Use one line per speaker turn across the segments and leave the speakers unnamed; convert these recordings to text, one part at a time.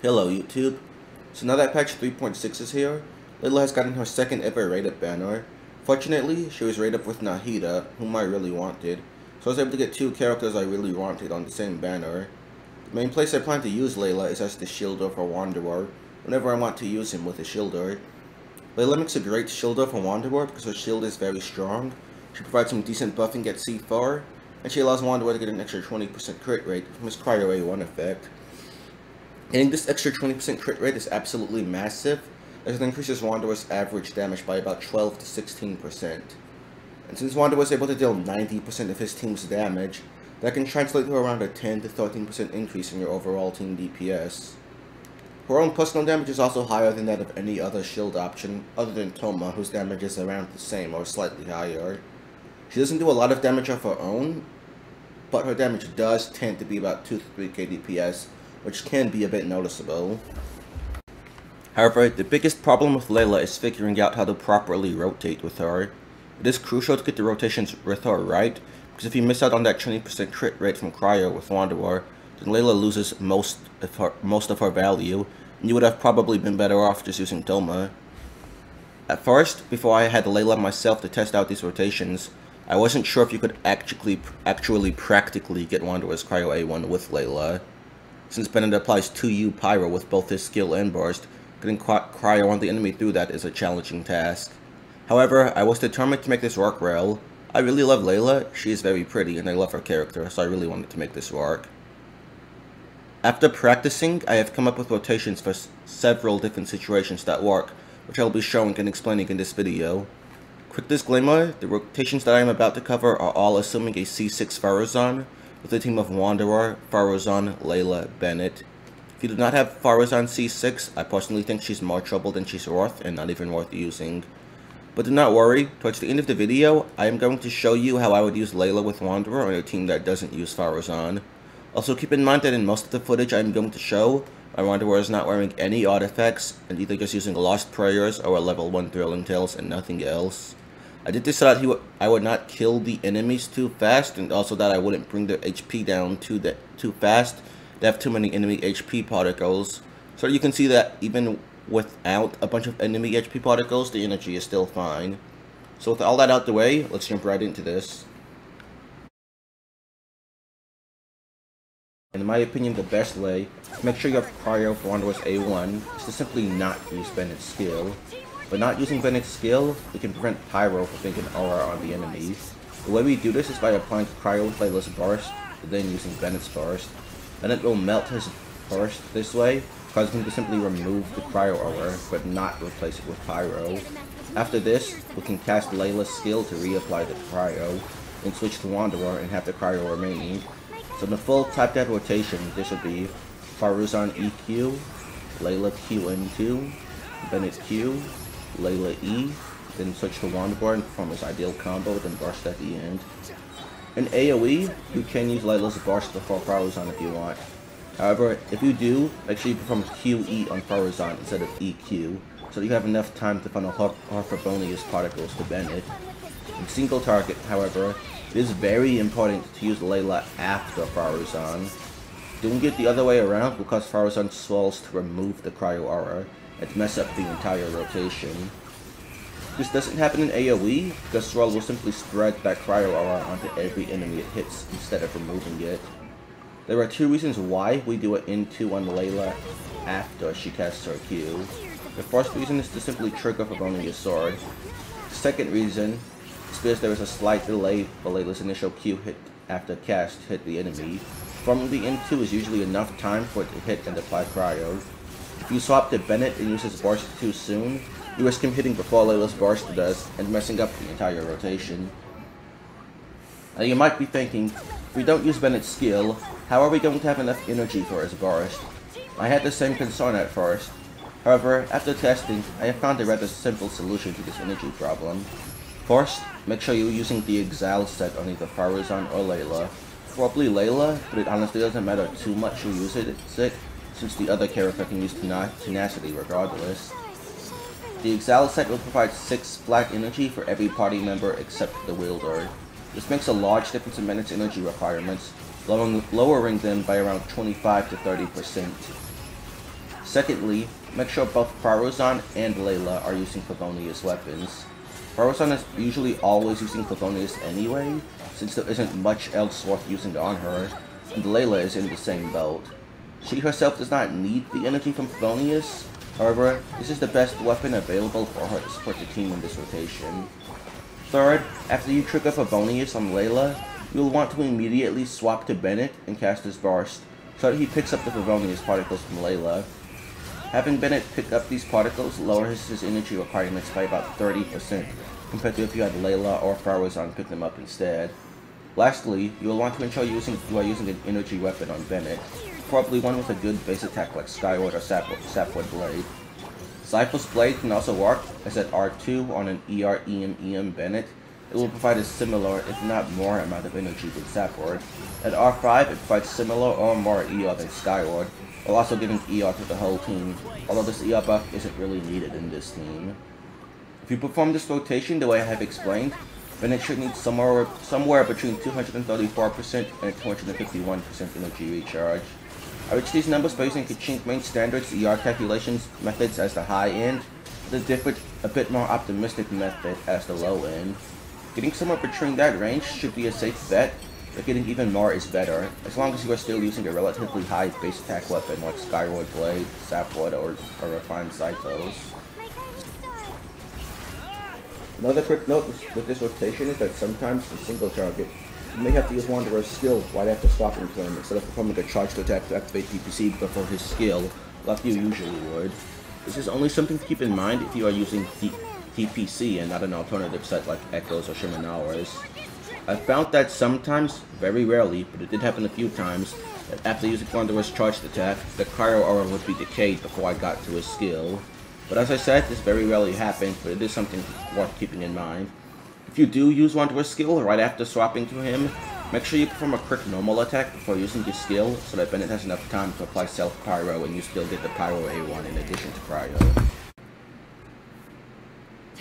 Hello YouTube. So now that patch 3.6 is here, Layla has gotten her second ever raid-up banner. Fortunately, she was raid-up with Nahida, whom I really wanted, so I was able to get two characters I really wanted on the same banner. The main place I plan to use Layla is as the shielder for Wanderer, whenever I want to use him with a shielder. Layla makes a great shielder for Wanderer because her shield is very strong, she provides some decent buffing at C4, and she allows Wanderer to get an extra 20% crit rate from his Cryo A1 effect. Getting this extra 20% crit rate is absolutely massive, as it increases Wanderer's average damage by about 12 to 16%. And since Wanderer is able to deal 90% of his team's damage, that can translate to around a 10 to 13% increase in your overall team DPS. Her own personal damage is also higher than that of any other shield option, other than Toma, whose damage is around the same or slightly higher. She doesn't do a lot of damage of her own, but her damage does tend to be about 2 to 3k DPS, which can be a bit noticeable. However, the biggest problem with Layla is figuring out how to properly rotate with her. It is crucial to get the rotations with her right, because if you miss out on that 20% crit rate from Cryo with Wanderer, then Layla loses most of her value, and you would have probably been better off just using Toma. At first, before I had Layla myself to test out these rotations, I wasn't sure if you could actually practically get Wanderer's Cryo A1 with Layla. Since Bennett applies 2U Pyro with both his skill and burst, getting Cryo on the enemy through that is a challenging task. However, I was determined to make this work well. I really love Layla, she is very pretty and I love her character, so I really wanted to make this work. After practicing, I have come up with rotations for several different situations that work, which I will be showing and explaining in this video. Quick disclaimer, the rotations that I am about to cover are all assuming a C6 Faruzan, with a team of Wanderer, Faruzan, Layla, Bennett. If you do not have Faruzan C6, I personally think she's more trouble than she's worth and not even worth using. But do not worry, towards the end of the video, I am going to show you how I would use Layla with Wanderer on a team that doesn't use Faruzan. Also keep in mind that in most of the footage I am going to show, my Wanderer is not wearing any artifacts and either just using Lost Prayers or a level 1 Thrilling Tales and nothing else. I did this so that I would not kill the enemies too fast, and also that I wouldn't bring their HP down too fast. They have too many enemy HP particles. So you can see that even without a bunch of enemy HP particles, the energy is still fine. So with all that out the way, let's jump right into this. And in my opinion, the best way to make sure you have Cryo for Wanderer's A1 is to simply not use Bennett's skill. By not using Bennett's skill, we can prevent Pyro from being an aura on the enemy. The way we do this is by applying Cryo with Layla's burst, and then using Bennett's burst. Bennett will melt his burst this way, causing him to simply remove the Cryo aura, but not replace it with Pyro. After this, we can cast Layla's skill to reapply the Cryo, then switch to Wanderer and have the Cryo remaining. So in the full type-dead rotation, this would be Faruzan EQ, Layla QN2, Bennett Q, Layla E, then switch to Wanderer and perform his ideal combo, then burst at the end. In AoE, you can use Layla's burst before Faruzan if you want. However, if you do, make sure you perform QE on Faruzan instead of EQ, so that you have enough time to funnel Harfabonius particles to Bennett. In single target, however, it is very important to use Layla after Faruzan. Doing it the other way around will cause Faruzan swells to remove the Cryo aura and mess up the entire rotation. This doesn't happen in AoE, because Swirl will simply spread that Cryo aura onto every enemy it hits instead of removing it. There are two reasons why we do an N2 on Layla after she casts her Q. The first reason is to simply trigger Favonia's sword. The second reason is because there is a slight delay for Layla's initial Q hit after cast hit the enemy. Forming the N2 is usually enough time for it to hit and apply Cryo. If you swap to Bennett and use his burst too soon, you risk him hitting before Layla's burst does and messing up the entire rotation. Now you might be thinking, if we don't use Bennett's skill, how are we going to have enough energy for his burst? I had the same concern at first. However, after testing, I have found a rather simple solution to this energy problem. First, make sure you're using the Exile set on either Faruzan or Layla. Probably Layla, but it honestly doesn't matter too much who uses it, since the other character can use Tenacity regardless. The Exile set will provide 6 flat energy for every party member except the wielder. This makes a large difference in Bennett's energy requirements, lowering them by around 25 to 30%. Secondly, make sure both Faruzan and Layla are using Favonius weapons. Faruzan is usually always using Favonius anyway, since there isn't much else worth using on her, and Layla is in the same boat. She herself does not need the energy from Favonius, however, this is the best weapon available for her to support the team in this rotation. Third, after you trigger Favonius on Layla, you will want to immediately swap to Bennett and cast his burst, so that he picks up the Favonius particles from Layla. Having Bennett pick up these particles lowers his energy requirements by about 30%, compared to if you had Layla or Faruzan pick them up instead. Lastly, you will want to ensure you are using an energy weapon on Bennett, probably one with a good base attack like Skyward or Sapwood Blade. Zyphos Blade can also work, as at R2 on an ER-EM Bennett, it will provide a similar, if not more, amount of energy than Sapwood. At R5, it provides similar or more ER than Skyward, while also giving ER to the whole team, although this ER buff isn't really needed in this team. If you perform this rotation the way I have explained, Bennett should need somewhere between 234% and 251% energy recharge. I reached these numbers by using Kachink main standards ER calculations methods as the high end, with a bit more optimistic method as the low end. Getting somewhere between that range should be a safe bet, but getting even more is better, as long as you are still using a relatively high base attack weapon like Skyward Blade, Sapwood, or Refined Zyphos. Another quick note with this rotation is that sometimes in single target, you may have to use Wanderer's skill right after swapping to him, instead of performing a charged attack to activate PPC before his skill, like you usually would. This is only something to keep in mind if you are using TPC and not an alternative set like Echoes or Shimanawars. I've found that sometimes, very rarely, but it did happen a few times, that after using Wanderer's charged attack, the Cryo Aura would be decayed before I got to his skill. But as I said, this very rarely happens, but it is something worth keeping in mind. If you do use Wanderer's skill right after swapping to him, make sure you perform a quick normal attack before using his skill, so that Bennett has enough time to apply Self-Pyro and you still get the Pyro A1 in addition to Cryo.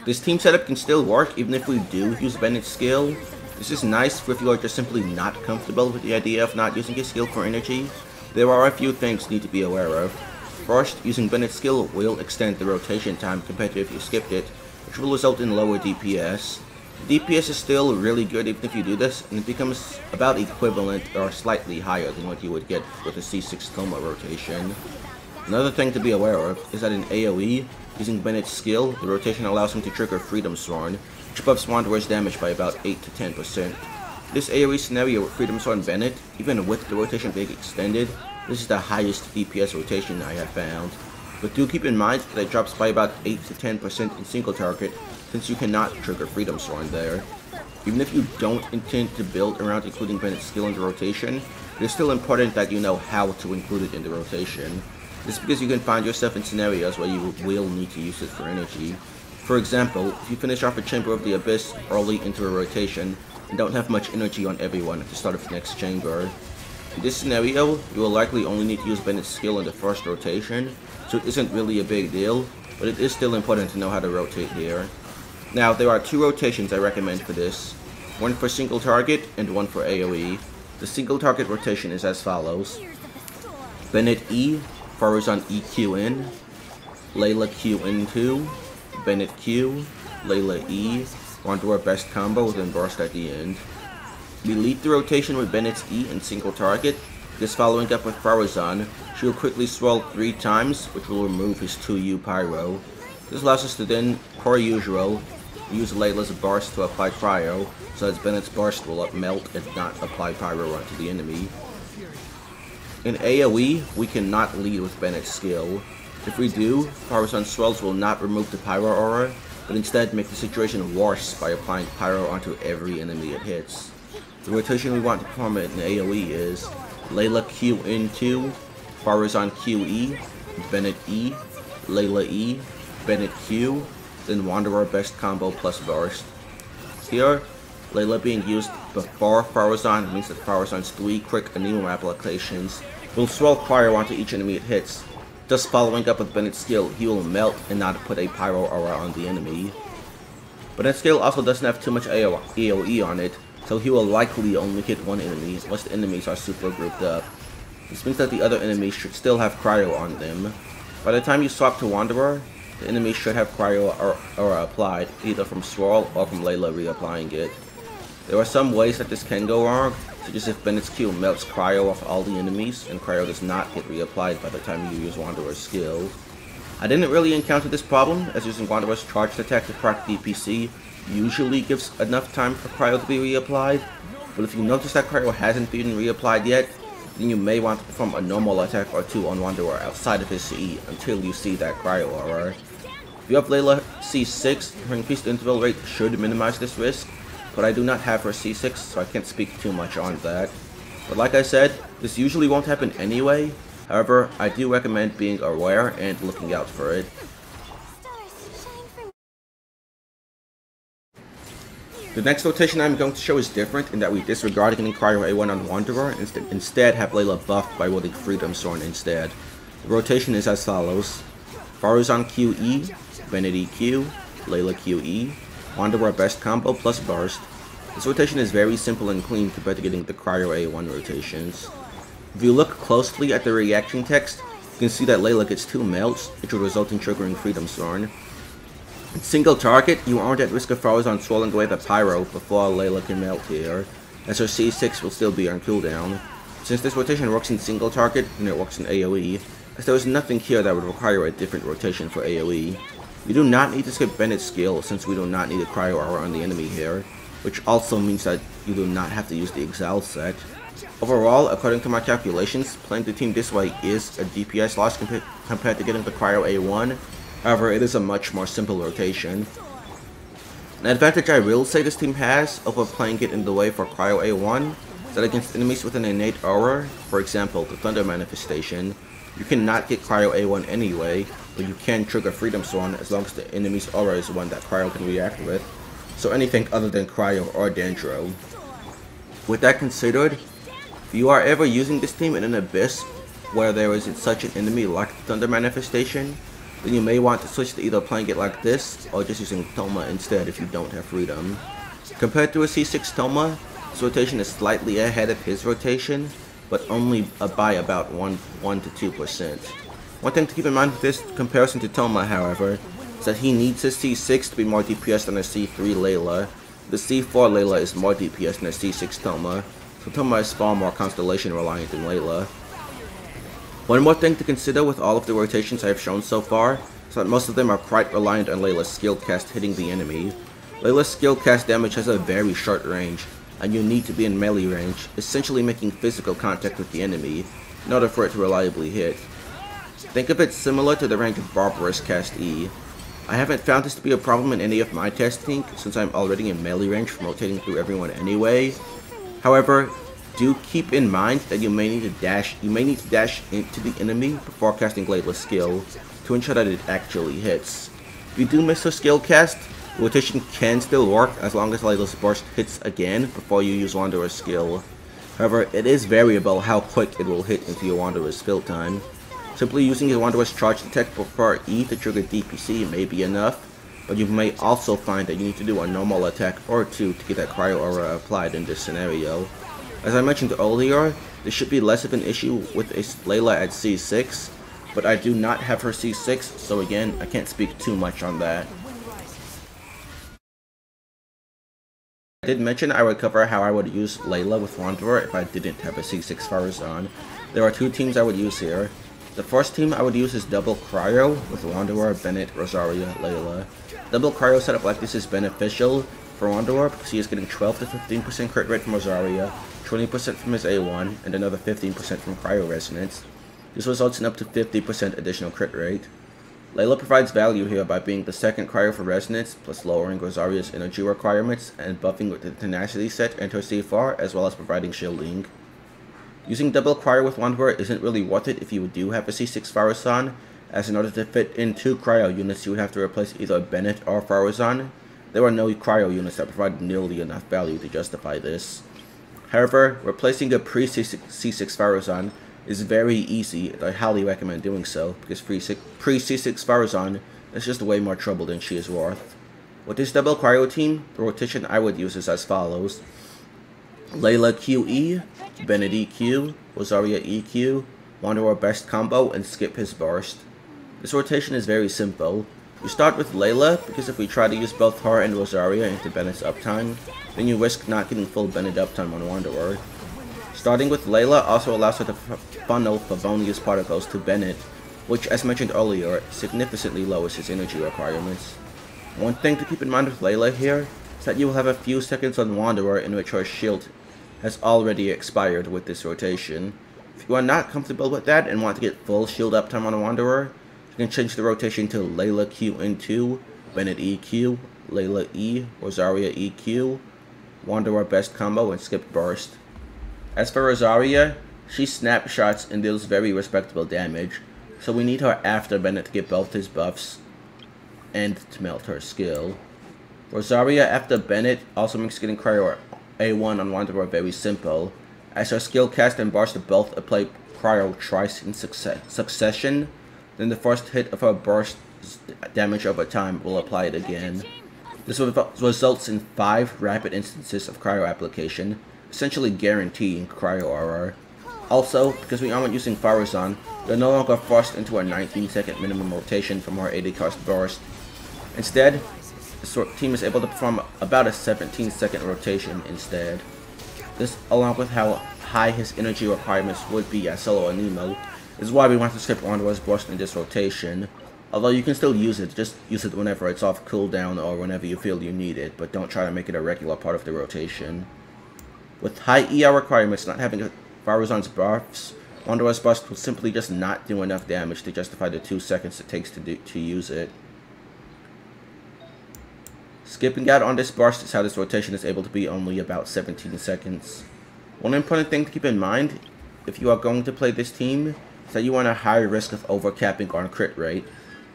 This team setup can still work even if we do use Bennett's skill. This is nice for if you are just simply not comfortable with the idea of not using his skill for energy. There are a few things you need to be aware of. First, using Bennett's skill will extend the rotation time compared to if you skipped it, which will result in lower DPS. The DPS is still really good even if you do this, and it becomes about equivalent or slightly higher than what you would get with a C6 Coma rotation. Another thing to be aware of is that in AoE, using Bennett's skill, the rotation allows him to trigger Freedom Sworn, which buffs Wanderer's damage by about 8 to 10%. This AoE scenario with Freedom Sworn Bennett, even with the rotation being extended, this is the highest DPS rotation I have found. But do keep in mind that it drops by about 8 to 10% in single target, since you cannot trigger Freedom Sworn there. Even if you don't intend to build around including Bennett's skill in the rotation, it is still important that you know how to include it in the rotation. This is because you can find yourself in scenarios where you will need to use it for energy. For example, if you finish off a Chamber of the Abyss early into a rotation, and don't have much energy on everyone at the start of the next chamber. In this scenario, you will likely only need to use Bennett's skill in the first rotation, so it isn't really a big deal, but it is still important to know how to rotate here. Now, there are two rotations I recommend for this, one for single target and one for AoE. The single target rotation is as follows: Bennett E, Faruzan EQN, Layla QN2, Bennett Q, Layla E, Wanderer best combo, then burst at the end. We lead the rotation with Bennett's E and single target. This following up with Faruzan, she will quickly swirl 3 times, which will remove his 2U Pyro. This allows us to then, per usual, use Layla's burst to apply Cryo, so that Bennett's burst will melt and not apply Pyro onto the enemy. In AoE, we cannot lead with Bennett's skill. If we do, Faruzan's swells will not remove the Pyro Aura, but instead make the situation worse by applying Pyro onto every enemy it hits. The rotation we want to perform in AoE is Layla QN2, Faruzan QE, Bennett E, Layla E, Bennett Q, then Wanderer best combo plus burst. Here, Layla being used before Faruzan means that Faruzan's 3 quick Anemo applications will swirl Cryo onto each enemy it hits. Thus following up with Bennett's skill, he will melt and not put a Pyro Aura on the enemy. Bennett's skill also doesn't have too much AoE on it, so he will likely only hit one enemy unless the enemies are super grouped up. This means that the other enemies should still have Cryo on them. By the time you swap to Wanderer, the enemy should have Cryo Aura applied, either from Swirl or from Layla reapplying it. There are some ways that this can go wrong, such as if Bennett's Q melts Cryo off all the enemies, and Cryo does not get reapplied by the time you use Wanderer's skill. I didn't really encounter this problem, as using Wanderer's charged attack to proc DPC usually gives enough time for Cryo to be reapplied, but if you notice that Cryo hasn't been reapplied yet, then you may want to perform a normal attack or two on Wanderer outside of his CE until you see that Cryo Aura. If you have Layla C6, her increased interval rate should minimize this risk, but I do not have her C6, so I can't speak too much on that. But like I said, this usually won't happen anyway. However, I do recommend being aware and looking out for it. The next rotation I'm going to show is different in that we disregard getting Cryo A1 on Wanderer and instead have Layla buffed by wielding Freedom Sword instead. The rotation is as follows: Faruzan QE, Bennett E Q, Layla QE, Wanderer best combo plus burst. This rotation is very simple and clean compared to getting the Cryo A1 rotations. If you look closely at the reaction text, you can see that Layla gets 2 melts, which would result in triggering Freedom Sword. In single target, you aren't at risk of Faruzan swallowing away the Pyro before Layla can melt here, as her C6 will still be on cooldown. Since this rotation works in single target, and it works in AoE, as there is nothing here that would require a different rotation for AoE. You do not need to skip Bennett's skill, since we do not need a Cryo Aura on the enemy here, which also means that you do not have to use the Exile set. Overall, according to my calculations, playing the team this way is a DPS loss compared to getting the Cryo A1. However, it is a much more simple rotation. An advantage I will say this team has over playing it in the way for Cryo A1 is that against enemies with an innate aura, for example the Thunder Manifestation, you cannot get Cryo A1 anyway, but you can trigger Freedom Swan as long as the enemy's aura is one that Cryo can react with, so anything other than Cryo or Dendro. With that considered, if you are ever using this team in an abyss where there is such an enemy like the Thunder Manifestation, then you may want to switch to either playing it like this, or just using Toma instead if you don't have Freedom. Compared to a C6 Toma, this rotation is slightly ahead of his rotation, but only by about 1 to 2%. One thing to keep in mind with this comparison to Toma, however, is that he needs his C6 to be more DPS than a C3 Layla. The C4 Layla is more DPS than a C6 Toma, so Toma is far more Constellation reliant than Layla. One more thing to consider with all of the rotations I have shown so far is that most of them are quite reliant on Layla's skill cast hitting the enemy. Layla's skill cast damage has a very short range, and you need to be in melee range, essentially making physical contact with the enemy, in order for it to reliably hit. Think of it similar to the range of Barbarous cast E. I haven't found this to be a problem in any of my testing, since I'm already in melee range from rotating through everyone anyway. However, do keep in mind that you may need to dash into the enemy before casting Layla's skill to ensure that it actually hits. If you do miss her skill cast, the rotation can still work as long as Layla's burst hits again before you use Wanderer's skill. However, it is variable how quick it will hit into your Wanderer's fill time. Simply using your Wanderer's charge attack before E to trigger DPC may be enough, but you may also find that you need to do a normal attack or two to get that Cryo Aura applied in this scenario. As I mentioned earlier, this should be less of an issue with a Layla at C6, but I do not have her C6, so again, I can't speak too much on that. I did mention I would cover how I would use Layla with Wanderer if I didn't have a C6 Faruzan. There are 2 teams I would use here. The first team I would use is Double Cryo with Wanderer, Bennett, Rosaria, Layla. Double Cryo setup like this is beneficial for Wanderer because he is getting 12 to 15% crit rate from Rosaria, 20% from his A1, and another 15% from Cryo Resonance. This results in up to 50% additional crit rate. Layla provides value here by being the second Cryo for Resonance, plus lowering Rosaria's energy requirements, and buffing with the Tenacity set and her C4, as well as providing shielding. Using Double Cryo with Wanderer isn't really worth it if you do have a C6 Faruzan, as in order to fit in 2 Cryo units you would have to replace either Bennett or Faruzan. There are no Cryo units that provide nearly enough value to justify this. However, replacing a pre-C6 Faruzan is very easy, and I highly recommend doing so, because pre-C6 Faruzan is just way more trouble than she is worth. With this double Cryo team, the rotation I would use is as follows: Layla QE, Bennett EQ, Rosaria EQ, Wanderer best combo, and skip his burst. This rotation is very simple. You start with Layla, because if we try to use both her and Rosaria into Bennett's uptime, then you risk not getting full Bennett uptime on Wanderer. Starting with Layla also allows her to funnel Favonius particles to Bennett, which, as mentioned earlier, significantly lowers his energy requirements. One thing to keep in mind with Layla here is that you will have a few seconds on Wanderer in which her shield has already expired with this rotation. If you are not comfortable with that and want to get full shield uptime on a Wanderer, you can change the rotation to Layla Q into, Bennett EQ, Layla E, Rosaria EQ, Wanderer best combo, and skip burst. As for Rosaria, she snapshots and deals very respectable damage, so we need her after Bennett to get both his buffs and to melt her skill. Rosaria after Bennett also makes getting Cryo A1 on Wanderer very simple, as her skill cast and burst both apply Cryo twice in succession, then the first hit of her burst damage over time will apply it again. This results in 5 rapid instances of Cryo application, essentially guaranteeing Cryo aura. Also, because we aren't using Faruzan, we are no longer forced into a 19-second minimum rotation from our 80-cost burst. Instead, the team is able to perform about a 17-second rotation instead. This, along with how high his energy requirements would be as solo Anemo, is why we want to skip Wanderer's burst in this rotation. Although you can still use it, just use it whenever it's off cooldown or whenever you feel you need it, but don't try to make it a regular part of the rotation. With high ER requirements not having Faruzan's buffs, Wanderer's burst will simply just not do enough damage to justify the 2 seconds it takes to use it. Skipping out on this burst is how this rotation is able to be only about 17 seconds. One important thing to keep in mind, if you are going to play this team, is that you are at a high risk of overcapping on crit rate.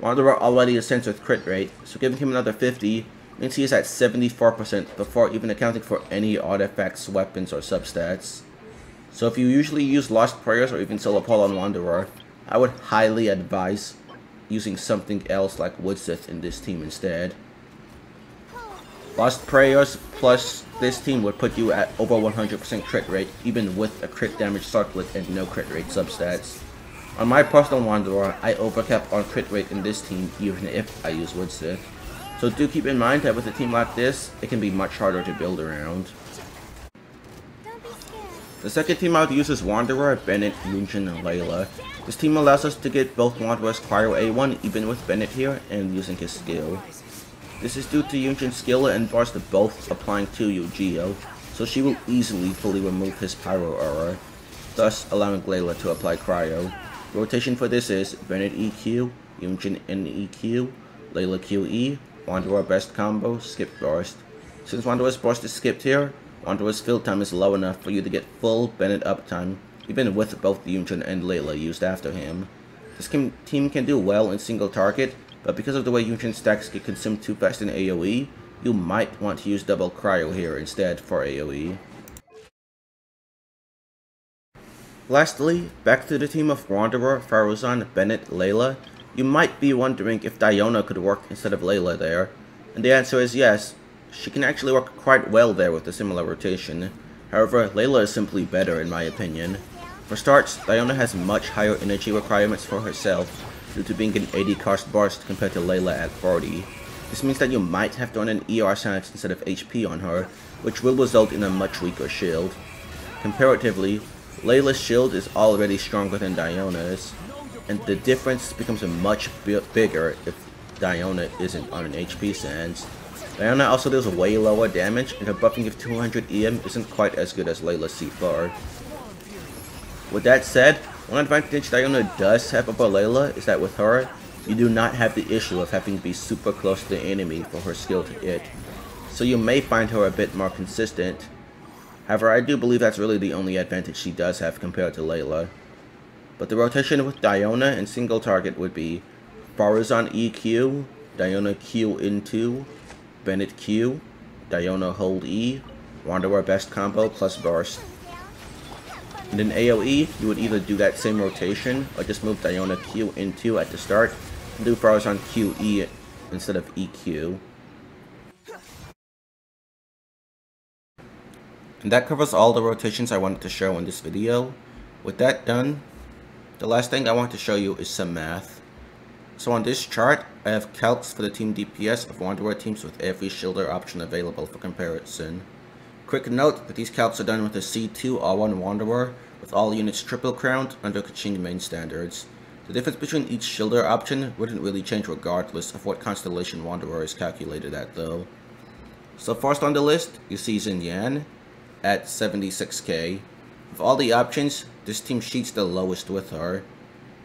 Wanderer already ascends with crit rate, so giving him another 50 means he is at 74% before even accounting for any artifacts, weapons, or substats. So if you usually use Lost Prayers or even Solo Paul on Wanderer, I would highly advise using something else like Woodsith in this team instead. Lost Prayers plus this team would put you at over 100% crit rate, even with a crit damage circlet and no crit rate substats. On my personal Wanderer, I overcap on crit rate in this team even if I use Woodsith. So do keep in mind that with a team like this, it can be much harder to build around. The second team I would use is Wanderer, Bennett, Yunjin, and Layla. This team allows us to get both Wanderer's Cryo A1 even with Bennett here and using his skill. This is due to Yunjin's skill and burst both applying to Yu-Gi-Oh, so she will easily fully remove his Pyro aura, thus allowing Layla to apply Cryo. The rotation for this is Bennett EQ, Yunjin NEQ, Layla QE, Wanderer best combo, skip burst. Since Wanderer's burst is skipped here, Wanderer's fill time is low enough for you to get full Bennett uptime, even with both Yunjin and Layla used after him. This team can do well in single target, but because of the way Yunjin's stacks get consumed too fast in AoE, you might want to use double Cryo here instead for AoE. Lastly, back to the team of Wanderer, Faruzan, Bennett, Layla. You might be wondering if Diona could work instead of Layla there, and the answer is yes. She can actually work quite well there with a similar rotation. However, Layla is simply better in my opinion. For starts, Diona has much higher energy requirements for herself due to being an 80 cost burst compared to Layla at 40. This means that you might have to run an ER science instead of HP on her, which will result in a much weaker shield. Comparatively, Layla's shield is already stronger than Diona's, and the difference becomes much bigger if Diona isn't on an HP sans. Diona also deals way lower damage, and her buffing of 200 EM isn't quite as good as Layla's C4. With that said, one advantage Diona does have over Layla is that with her, you do not have the issue of having to be super close to the enemy for her skill to hit, so you may find her a bit more consistent. However, I do believe that's really the only advantage she does have compared to Layla. But the rotation with Diona and single target would be Faruzan EQ, Diona Q into, Bennett Q, Diona hold E, Wanderer best combo plus burst. And in AoE, you would either do that same rotation or just move Diona Q into at the start and do Faruzan QE instead of EQ. And that covers all the rotations I wanted to show in this video. With that done, the last thing I want to show you is some math. So on this chart, I have calcs for the team DPS of Wanderer teams with every shielder option available for comparison. Quick note that these calcs are done with a C2 R1 Wanderer with all units triple crowned under Kaching main standards. The difference between each shielder option wouldn't really change regardless of what constellation Wanderer is calculated at though. So first on the list, you see Xinyan at 76k. Of all the options, this team sheets the lowest with her.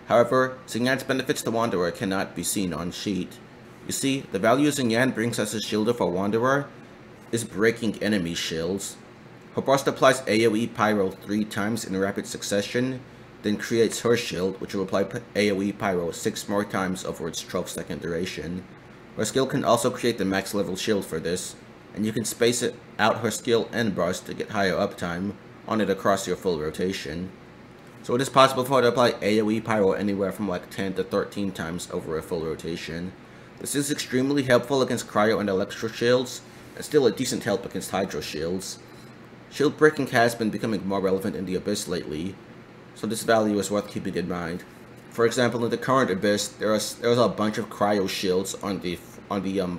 However, Xinyan's benefits to Wanderer cannot be seen on sheet. You see, the value Xinyan brings as a shielder for Wanderer is breaking enemy shields. Her burst applies AoE Pyro 3 times in rapid succession, then creates her shield, which will apply AoE Pyro 6 more times over its 12-second duration. Her skill can also create the max level shield for this, and you can space it out her skill and burst to get higher uptime on it across your full rotation. So it is possible for her to apply AoE Pyro anywhere from like 10 to 13 times over a full rotation. This is extremely helpful against Cryo and Electro shields, and still a decent help against Hydro shields. Shield breaking has been becoming more relevant in the Abyss lately, so this value is worth keeping in mind. For example, in the current Abyss, there's a bunch of Cryo shields on the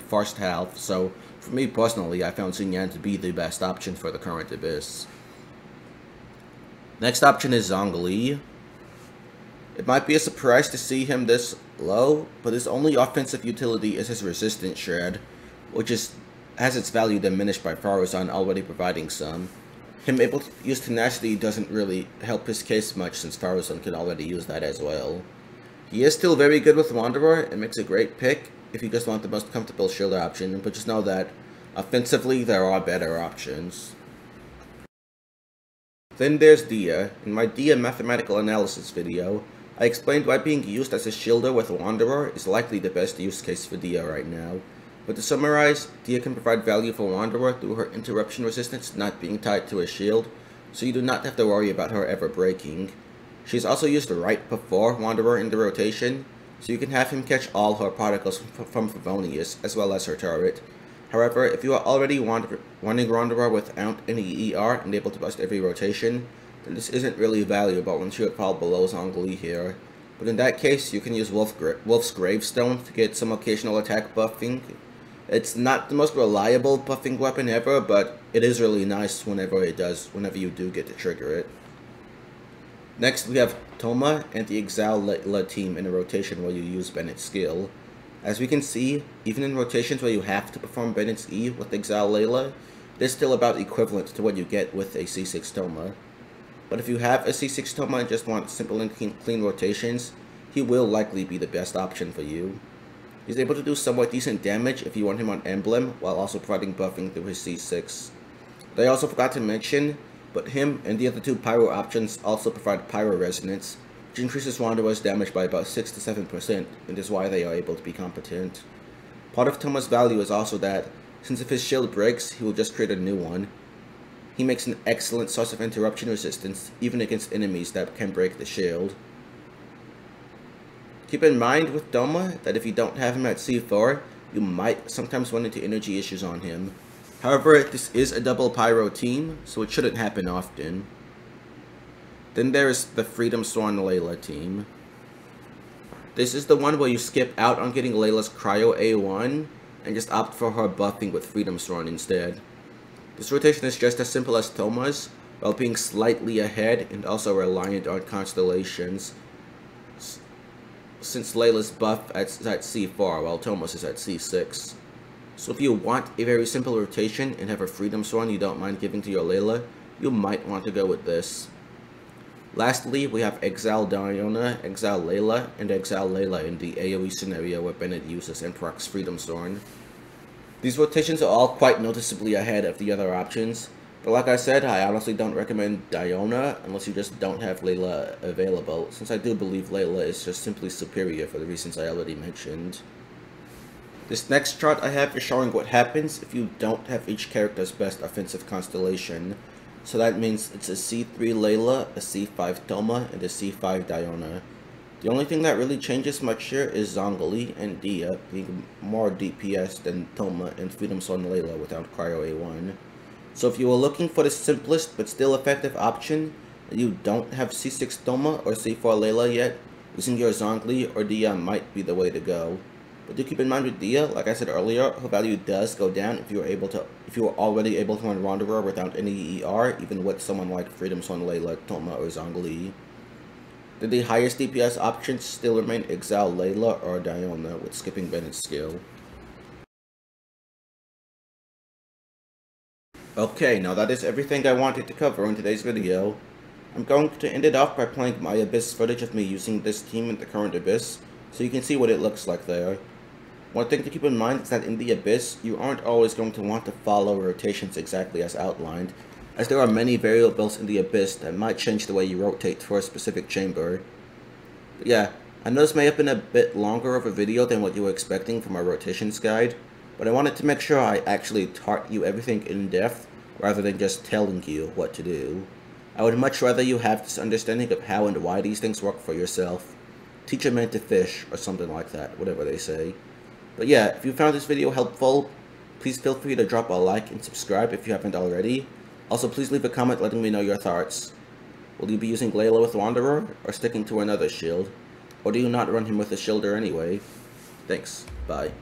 first half, so for me personally, I found Xinyan to be the best option for the current Abyss. Next option is Zhongli. It might be a surprise to see him this low, but his only offensive utility is his Resistance Shred, which has its value diminished by Faruzan already providing some. Him able to use Tenacity doesn't really help his case much since Faruzan can already use that as well. He is still very good with Wanderer and makes a great pick if you just want the most comfortable shielder option, but just know that offensively there are better options. Then there's Dia. In my Dia mathematical analysis video, I explained why being used as a shielder with Wanderer is likely the best use case for Dia right now. But to summarize, Dia can provide value for Wanderer through her interruption resistance not being tied to a shield, so you do not have to worry about her ever breaking. She is also used right before Wanderer in the rotation, so you can have him catch all her particles from Favonius, as well as her turret. However, if you are already running Wanderer without any ER and able to bust every rotation, then this isn't really valuable once you would fall below Zhongli here. But in that case, you can use Wolf's Gravestone to get some occasional attack buffing. It's not the most reliable buffing weapon ever, but it is really nice whenever you do get to trigger it. Next, we have Thoma and the Exile Layla team in a rotation where you use Bennett's skill. As we can see, even in rotations where you have to perform Bennett's E with Exile Layla, it is still about equivalent to what you get with a C6 Thoma. But if you have a C6 Thoma and just want simple and clean rotations, he will likely be the best option for you. He's able to do somewhat decent damage if you want him on Emblem, while also providing buffing through his C6. But I also forgot to mention, but him and the other two Pyro options also provide Pyro Resonance, which increases Wanderer's damage by about 6 to 7%, and is why they are able to be competent. Part of Thoma's value is also that, since if his shield breaks, he will just create a new one. He makes an excellent source of interruption resistance, even against enemies that can break the shield. Keep in mind with Thoma that if you don't have him at C4, you might sometimes run into energy issues on him. However, this is a double Pyro team, so it shouldn't happen often. Then there's the Freedom Sworn Layla team. This is the one where you skip out on getting Layla's Cryo A1 and just opt for her buffing with Freedom Sworn instead. This rotation is just as simple as Thoma's, while being slightly ahead and also reliant on constellations, since Layla's buff is at C4 while Thoma's is at C6. So if you want a very simple rotation and have a Freedom Sworn you don't mind giving to your Layla, you might want to go with this. Lastly, we have Exile Diona, Exile Layla, and Exile Layla in the AoE scenario where Bennett uses and procs Freedom Sworn. These rotations are all quite noticeably ahead of the other options, but like I said, I honestly don't recommend Diona unless you just don't have Layla available, since I do believe Layla is just simply superior for the reasons I already mentioned. This next chart I have is showing what happens if you don't have each character's best offensive constellation. So that means it's a C3 Layla, a C5 Thoma, and a C5 Diona. The only thing that really changes much here is Zhongli and Dia being more DPS than Thoma and Freedom Sworn Layla without Cryo A1. So if you are looking for the simplest but still effective option, and you don't have C6 Thoma or C4 Layla yet, using your Zhongli or Dia might be the way to go. But do keep in mind with Dia, like I said earlier, her value does go down if you are already able to run Wanderer without any ER, even with someone like Freedom Son, Layla, Toma, or Zhongli. Did the highest DPS options still remain Exile, Layla, or Diona with skipping Bennett's skill? Okay, now that is everything I wanted to cover in today's video. I'm going to end it off by playing my Abyss footage of me using this team in the current Abyss, so you can see what it looks like there. One thing to keep in mind is that in the Abyss, you aren't always going to want to follow rotations exactly as outlined, as there are many variables in the Abyss that might change the way you rotate for a specific chamber. But yeah, I know this may have been a bit longer of a video than what you were expecting from our rotations guide, but I wanted to make sure I actually taught you everything in depth, rather than just telling you what to do. I would much rather you have this understanding of how and why these things work for yourself. Teach a man to fish, or something like that, whatever they say. But yeah, if you found this video helpful, please feel free to drop a like and subscribe if you haven't already. Also, please leave a comment letting me know your thoughts. Will you be using Layla with Wanderer, or sticking to another shield? Or do you not run him with a shielder anyway? Thanks. Bye.